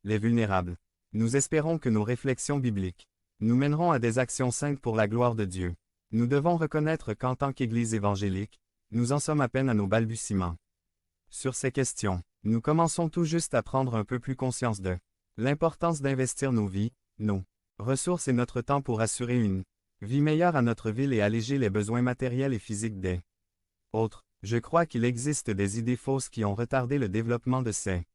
les vulnérables. Nous espérons que nos réflexions bibliques nous mèneront à des actions saintes pour la gloire de Dieu. Nous devons reconnaître qu'en tant qu'Église évangélique, nous en sommes à peine à nos balbutiements. Sur ces questions, nous commençons tout juste à prendre un peu plus conscience de l'importance d'investir nos vies, nos ressources et notre temps pour assurer une vie meilleure à notre ville et alléger les besoins matériels et physiques des autres. Je crois qu'il existe des idées fausses qui ont retardé le développement de ces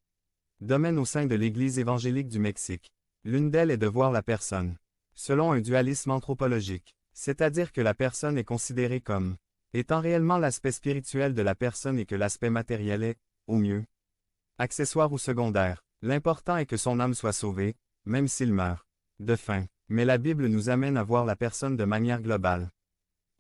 domaines au sein de l'Église évangélique du Mexique. L'une d'elles est de voir la personne selon un dualisme anthropologique, c'est-à-dire que la personne est considérée comme étant réellement l'aspect spirituel de la personne et que l'aspect matériel est, au mieux, accessoire ou secondaire. L'important est que son âme soit sauvée, même s'il meurt de faim. Mais la Bible nous amène à voir la personne de manière globale.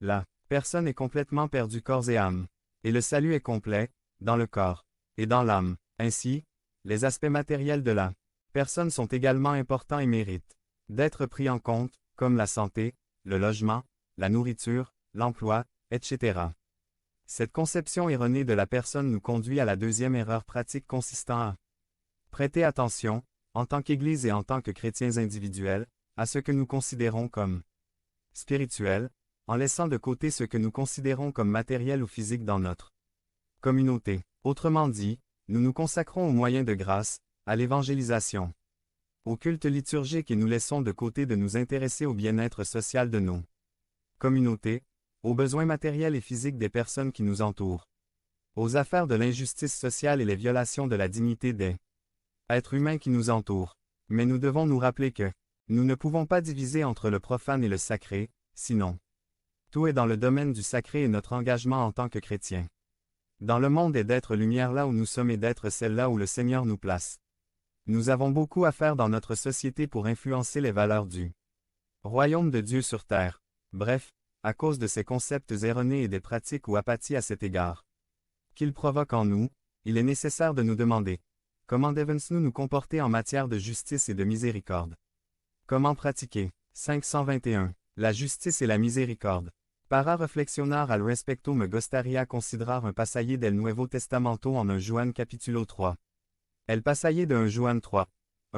La personne est complètement perdue corps et âme. Et le salut est complet, dans le corps et dans l'âme. Ainsi, les aspects matériels de la personne sont également importants et méritent d'être pris en compte, comme la santé, le logement, la nourriture, l'emploi, etc. Cette conception erronée de la personne nous conduit à la deuxième erreur pratique consistant à prêter attention, en tant qu'Église et en tant que chrétiens individuels, à ce que nous considérons comme spirituel, en laissant de côté ce que nous considérons comme matériel ou physique dans notre communauté. Autrement dit, nous nous consacrons aux moyens de grâce, à l'évangélisation, au culte liturgique et nous laissons de côté de nous intéresser au bien-être social de nos communautés, aux besoins matériels et physiques des personnes qui nous entourent, aux affaires de l'injustice sociale et les violations de la dignité des êtres humains qui nous entourent. Mais nous devons nous rappeler que nous ne pouvons pas diviser entre le profane et le sacré, sinon tout est dans le domaine du sacré et notre engagement en tant que chrétiens dans le monde est d'être lumière là où nous sommes et d'être celle là où le Seigneur nous place. Nous avons beaucoup à faire dans notre société pour influencer les valeurs du royaume de Dieu sur terre. Bref, à cause de ces concepts erronés et des pratiques ou apathies à cet égard qu'ils provoquent en nous, il est nécessaire de nous demander comment devons-nous nous comporter en matière de justice et de miséricorde. Comment pratiquer 521. La justice et la miséricorde. Para reflexionar al respecto me gustaría considerar un pasaje del Nuevo Testamento en 1 Juan capítulo 3. El pasaje de 1 Juan 3.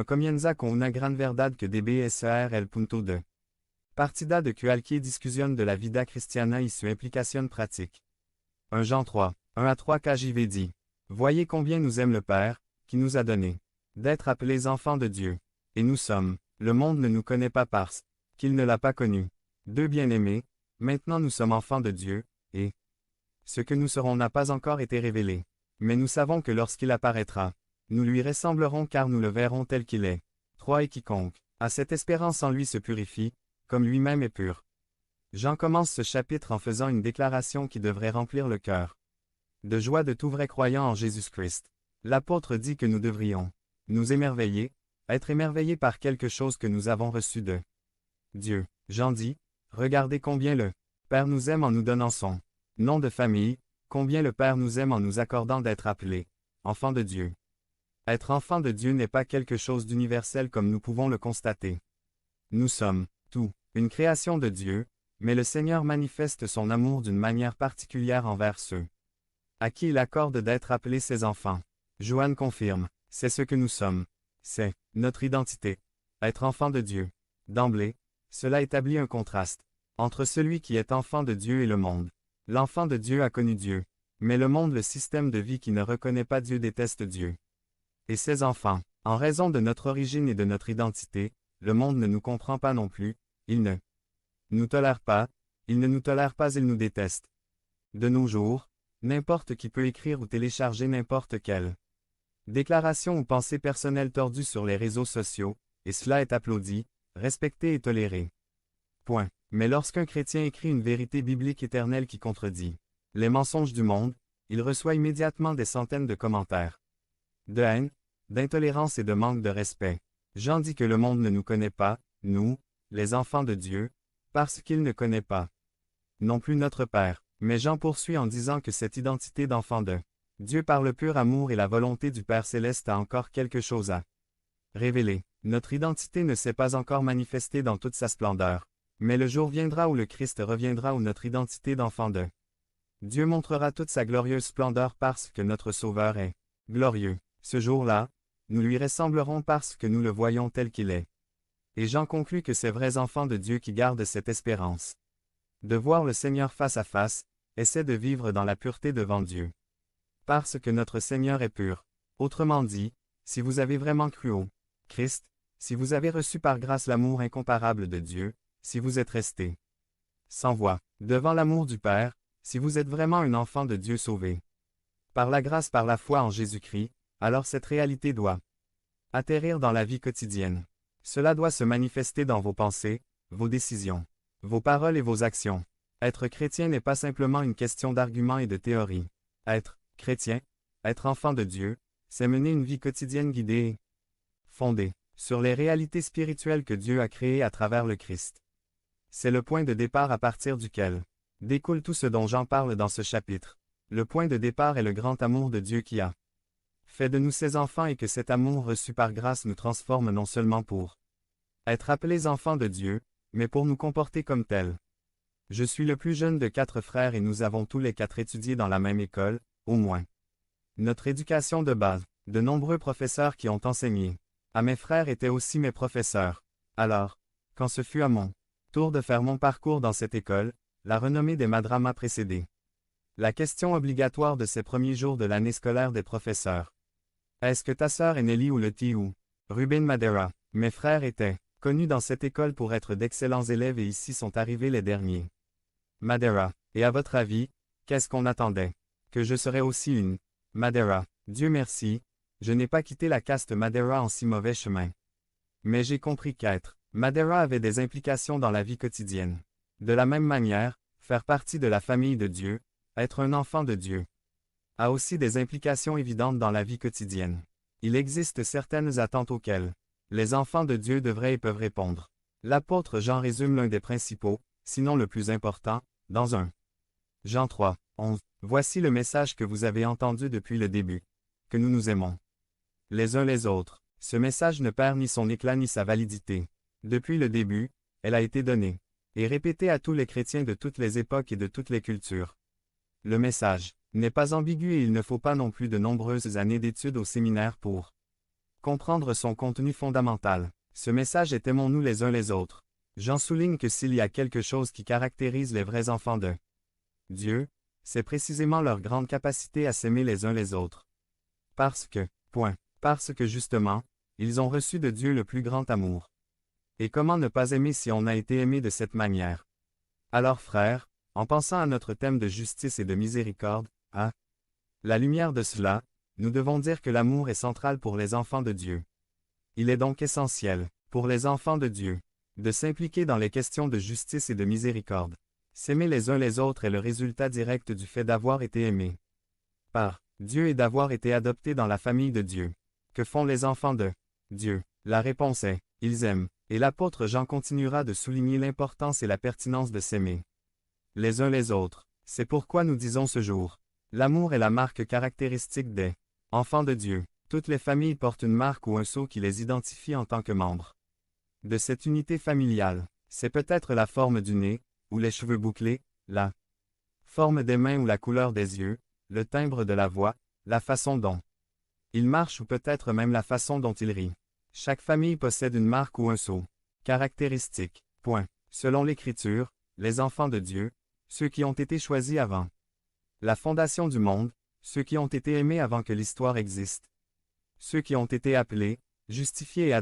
Comienza con una gran verdad que debe ser el punto de partida de cualquier discussion de la vida cristiana y su implicación pratique. 1 Jean 3, 1 à 3 KJV dit. Voyez combien nous aime le Père, qui nous a donné d'être appelés enfants de Dieu. Et nous sommes. Le monde ne nous connaît pas parce qu'il ne l'a pas connu. 2 bien-aimés, maintenant nous sommes enfants de Dieu, et ce que nous serons n'a pas encore été révélé. Mais nous savons que lorsqu'il apparaîtra, nous lui ressemblerons car nous le verrons tel qu'il est. 3 Et quiconque a cette espérance en lui se purifie, comme lui-même est pur. Jean commence ce chapitre en faisant une déclaration qui devrait remplir le cœur de joie de tout vrai croyant en Jésus-Christ. L'apôtre dit que nous devrions nous émerveiller, être émerveillés par quelque chose que nous avons reçu de Dieu. Jean dit, regardez combien le Père nous aime en nous donnant son nom de famille, combien le Père nous aime en nous accordant d'être appelés enfants de Dieu. Être enfant de Dieu n'est pas quelque chose d'universel comme nous pouvons le constater. Nous sommes, tout, une création de Dieu, mais le Seigneur manifeste son amour d'une manière particulière envers ceux à qui il accorde d'être appelés ses enfants. Joanne confirme, c'est ce que nous sommes. C'est notre identité. Être enfant de Dieu. D'emblée, cela établit un contraste entre celui qui est enfant de Dieu et le monde. L'enfant de Dieu a connu Dieu, mais le monde, le système de vie qui ne reconnaît pas Dieu, déteste Dieu et ses enfants. En raison de notre origine et de notre identité, le monde ne nous comprend pas non plus, il ne nous tolère pas, il ne nous tolère pas, il nous déteste. De nos jours, n'importe qui peut écrire ou télécharger n'importe quelle déclaration ou pensée personnelle tordue sur les réseaux sociaux, et cela est applaudi, respecté et toléré. Point. Mais lorsqu'un chrétien écrit une vérité biblique éternelle qui contredit les mensonges du monde, il reçoit immédiatement des centaines de commentaires de haine, d'intolérance et de manque de respect. Jean dit que le monde ne nous connaît pas, nous, les enfants de Dieu, parce qu'il ne connaît pas non plus notre Père. Mais Jean poursuit en disant que cette identité d'enfant de Dieu par le pur amour et la volonté du Père Céleste a encore quelque chose à révéler. Notre identité ne s'est pas encore manifestée dans toute sa splendeur. Mais le jour viendra où le Christ reviendra, où notre identité d'enfant de Dieu montrera toute sa glorieuse splendeur parce que notre Sauveur est glorieux. Ce jour-là, nous lui ressemblerons parce que nous le voyons tel qu'il est. Et j'en conclus que ces vrais enfants de Dieu qui gardent cette espérance de voir le Seigneur face à face, essaient de vivre dans la pureté devant Dieu. Parce que notre Seigneur est pur. Autrement dit, si vous avez vraiment cru au Christ, si vous avez reçu par grâce l'amour incomparable de Dieu, si vous êtes resté sans voix devant l'amour du Père, si vous êtes vraiment un enfant de Dieu sauvé par la grâce par la foi en Jésus-Christ, alors cette réalité doit atterrir dans la vie quotidienne. Cela doit se manifester dans vos pensées, vos décisions, vos paroles et vos actions. Être chrétien n'est pas simplement une question d'arguments et de théorie. Être chrétien, être enfant de Dieu, c'est mener une vie quotidienne guidée et fondée sur les réalités spirituelles que Dieu a créées à travers le Christ. C'est le point de départ à partir duquel découle tout ce dont j'en parle dans ce chapitre. Le point de départ est le grand amour de Dieu qui a fait de nous ses enfants et que cet amour reçu par grâce nous transforme non seulement pour être appelés enfants de Dieu, mais pour nous comporter comme tels. Je suis le plus jeune de 4 frères et nous avons tous les 4 étudié dans la même école, au moins. Notre éducation de base, de nombreux professeurs qui ont enseigné à mes frères étaient aussi mes professeurs. Alors, quand ce fut à mon tour de faire mon parcours dans cette école, la renommée des Madras m'a précédé. La question obligatoire de ces premiers jours de l'année scolaire des professeurs. Est-ce que ta sœur est Nelly ou Lottie ou Ruben Madera? Mes frères étaient connus dans cette école pour être d'excellents élèves et ici sont arrivés les derniers. Madera. Et à votre avis, qu'est-ce qu'on attendait? Que je serais aussi une Madera. Dieu merci, je n'ai pas quitté la caste Madera en si mauvais chemin. Mais j'ai compris qu'être Madera avait des implications dans la vie quotidienne. De la même manière, faire partie de la famille de Dieu, être un enfant de Dieu, a aussi des implications évidentes dans la vie quotidienne. Il existe certaines attentes auxquelles les enfants de Dieu devraient et peuvent répondre. L'apôtre Jean résume l'un des principaux, sinon le plus important, dans 1 Jean 3, 11. Voici le message que vous avez entendu depuis le début, que nous nous aimons les uns les autres. Ce message ne perd ni son éclat ni sa validité. Depuis le début, elle a été donnée et répétée à tous les chrétiens de toutes les époques et de toutes les cultures. Le message n'est pas ambigu et il ne faut pas non plus de nombreuses années d'études au séminaire pour comprendre son contenu fondamental. Ce message est aimons-nous les uns les autres. J'en souligne que s'il y a quelque chose qui caractérise les vrais enfants de Dieu, c'est précisément leur grande capacité à s'aimer les uns les autres. Parce que justement, ils ont reçu de Dieu le plus grand amour. Et comment ne pas aimer si on a été aimé de cette manière? Alors frères, en pensant à notre thème de justice et de miséricorde, à la lumière de cela, nous devons dire que l'amour est central pour les enfants de Dieu. Il est donc essentiel, pour les enfants de Dieu, de s'impliquer dans les questions de justice et de miséricorde. S'aimer les uns les autres est le résultat direct du fait d'avoir été aimé par Dieu et d'avoir été adopté dans la famille de Dieu. Que font les enfants de Dieu? La réponse est, ils aiment, et l'apôtre Jean continuera de souligner l'importance et la pertinence de s'aimer les uns les autres. C'est pourquoi nous disons ce jour, l'amour est la marque caractéristique des enfants de Dieu. Toutes les familles portent une marque ou un sceau qui les identifie en tant que membres de cette unité familiale. C'est peut-être la forme du nez, ou les cheveux bouclés, la forme des mains ou la couleur des yeux, le timbre de la voix, la façon dont il marche ou peut-être même la façon dont il rit. Chaque famille possède une marque ou un sceau caractéristique. Point. Selon l'Écriture, les enfants de Dieu, ceux qui ont été choisis avant la fondation du monde, ceux qui ont été aimés avant que l'histoire existe, ceux qui ont été appelés, justifiés et